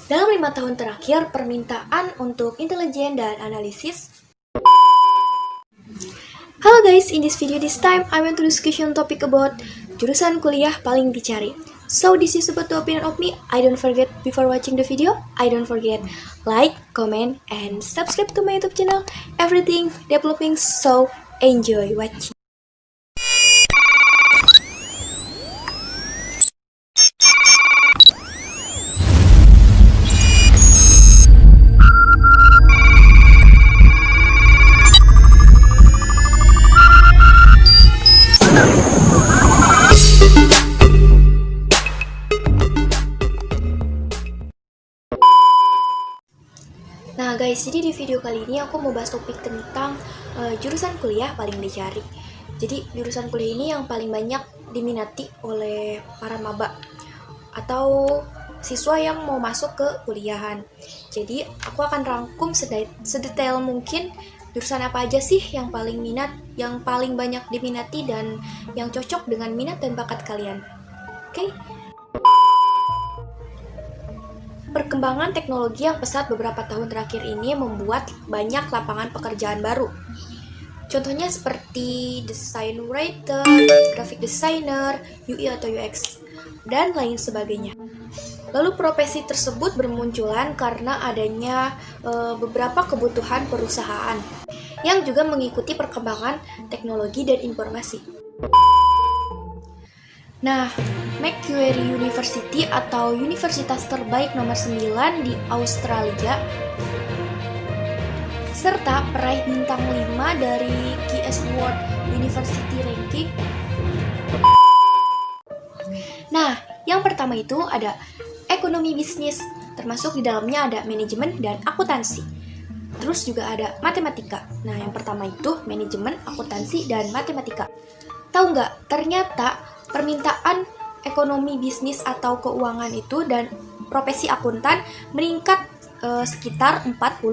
Dalam 5 tahun terakhir, permintaan untuk intelijen dan analisis. Hello guys, in this video this time I want to discussion topic about jurusan kuliah paling dicari. So this is about the opinion of me. I don't forget before watching the video, I don't forget like, comment, and subscribe to my YouTube channel. Everything developing, so enjoy watching. Nah guys, jadi di video kali ini aku mau bahas topik tentang jurusan kuliah paling dicari. Jadi jurusan kuliah ini yang paling banyak diminati oleh para maba atau siswa yang mau masuk ke kuliahan. Jadi aku akan rangkum sedetail mungkin jurusan apa aja sih yang paling minat, yang paling banyak diminati dan yang cocok dengan minat dan bakat kalian. Oke? Perkembangan teknologi yang pesat beberapa tahun terakhir ini membuat banyak lapangan pekerjaan baru. Contohnya seperti design writer, graphic designer, UI atau UX, dan lain sebagainya. Lalu profesi tersebut bermunculan karena adanya beberapa kebutuhan perusahaan yang juga mengikuti perkembangan teknologi dan informasi. Nah, Macquarie University atau universitas terbaik nomor 9 di Australia serta peraih bintang 5 dari QS World University Ranking. Nah, yang pertama itu ada ekonomi bisnis, termasuk di dalamnya ada manajemen dan akuntansi. Terus juga ada matematika. Nah, yang pertama itu manajemen, akuntansi, dan matematika. Tahu nggak, ternyata permintaan ekonomi bisnis atau keuangan itu dan profesi akuntan meningkat sekitar 44%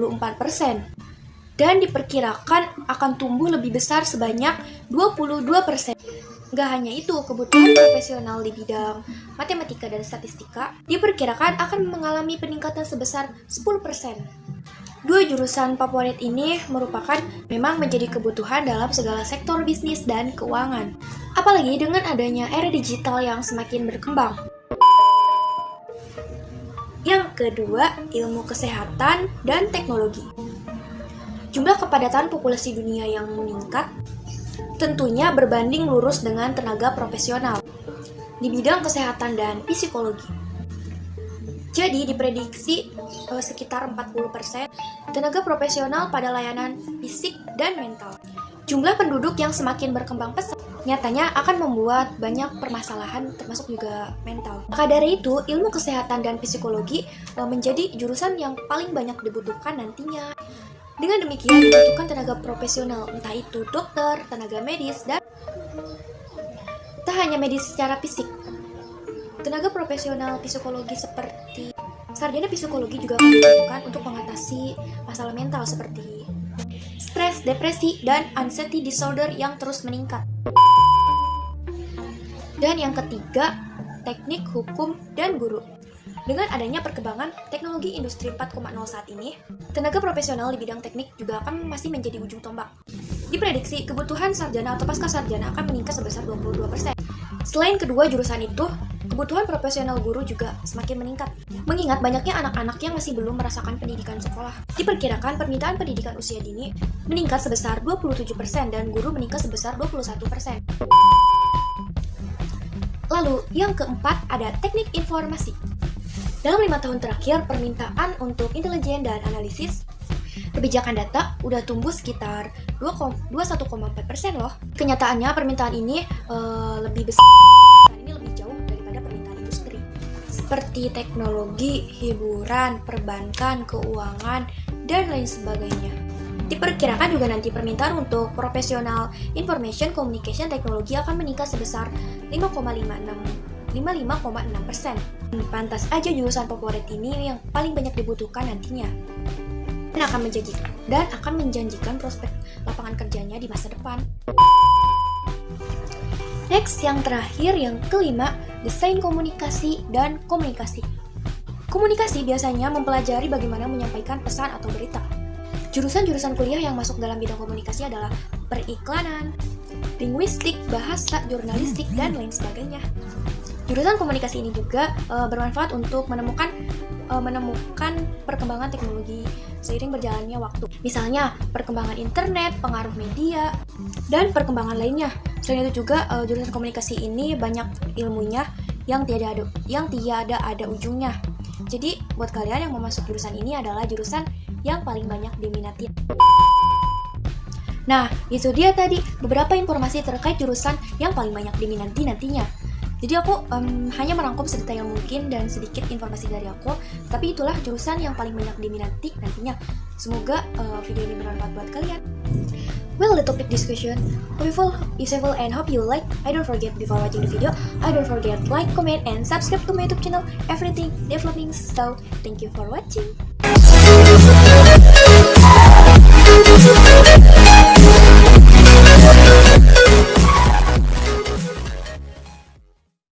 dan diperkirakan akan tumbuh lebih besar sebanyak 22%. Nggak hanya itu, kebutuhan profesional di bidang matematika dan statistika diperkirakan akan mengalami peningkatan sebesar 10%. Dua jurusan favorit ini merupakan memang menjadi kebutuhan dalam segala sektor bisnis dan keuangan. Apalagi dengan adanya era digital yang semakin berkembang. Yang kedua, ilmu kesehatan dan teknologi. Jumlah kepadatan populasi dunia yang meningkat tentunya berbanding lurus dengan tenaga profesional di bidang kesehatan dan psikologi. Jadi diprediksi sekitar 40% tenaga profesional pada layanan fisik dan mental. Jumlah penduduk yang semakin berkembang pesat nyatanya akan membuat banyak permasalahan termasuk juga mental. Maka dari itu, ilmu kesehatan dan psikologi menjadi jurusan yang paling banyak dibutuhkan nantinya. Dengan demikian dibutuhkan tenaga profesional, entah itu dokter, tenaga medis, dan tak hanya medis secara fisik. Tenaga profesional psikologi seperti sarjana psikologi juga akan dibutuhkan untuk mengatasi masalah mental seperti stres, depresi, dan anxiety disorder yang terus meningkat. Dan yang ketiga, teknik, hukum, dan guru. Dengan adanya perkembangan teknologi industri 4.0 saat ini, tenaga profesional di bidang teknik juga akan masih menjadi ujung tombak. Diprediksi kebutuhan sarjana atau pasca sarjana akan meningkat sebesar 22%. Selain kedua jurusan itu, kebutuhan profesional guru juga semakin meningkat. Mengingat banyaknya anak-anak yang masih belum merasakan pendidikan sekolah. Diperkirakan permintaan pendidikan usia dini meningkat sebesar 27% dan guru meningkat sebesar 21%. Lalu, yang keempat ada teknik informasi. Dalam 5 tahun terakhir, permintaan untuk intelijen dan analisis kebijakan data udah tumbuh sekitar 21,4% loh. Kenyataannya permintaan ini lebih besar, ini lebih jauh daripada permintaan industri seperti teknologi, hiburan, perbankan, keuangan, dan lain sebagainya. Diperkirakan juga nanti permintaan untuk profesional information communication teknologi akan meningkat sebesar 55,6%. Pantas aja jurusan favorit ini yang paling banyak dibutuhkan nantinya. Dan akan menjanjikan prospek lapangan kerjanya di masa depan. Next, yang terakhir, yang kelima, desain komunikasi dan komunikasi. Komunikasi biasanya mempelajari bagaimana menyampaikan pesan atau berita. Jurusan-jurusan kuliah yang masuk dalam bidang komunikasi adalah periklanan, linguistik, bahasa, jurnalistik, dan lain sebagainya. Jurusan komunikasi ini juga bermanfaat untuk menemukan perkembangan teknologi seiring berjalannya waktu. Misalnya, perkembangan internet, pengaruh media, dan perkembangan lainnya. Selain itu juga, jurusan komunikasi ini banyak ilmunya yang tiada ada ujungnya. Jadi, buat kalian yang mau masuk jurusan ini adalah jurusan yang paling banyak diminati. Nah, itu dia tadi beberapa informasi terkait jurusan yang paling banyak diminati nantinya. Jadi aku hanya merangkum sedetail mungkin dan sedikit informasi dari aku, tapi itulah jurusan yang paling banyak diminati nantinya. Semoga video ini bermanfaat buat kalian. Well, the topic discussion useful and hope you like. I don't forget before watching the video, I don't forget like, comment, and subscribe to my YouTube channel. Everything developing. So thank you for watching.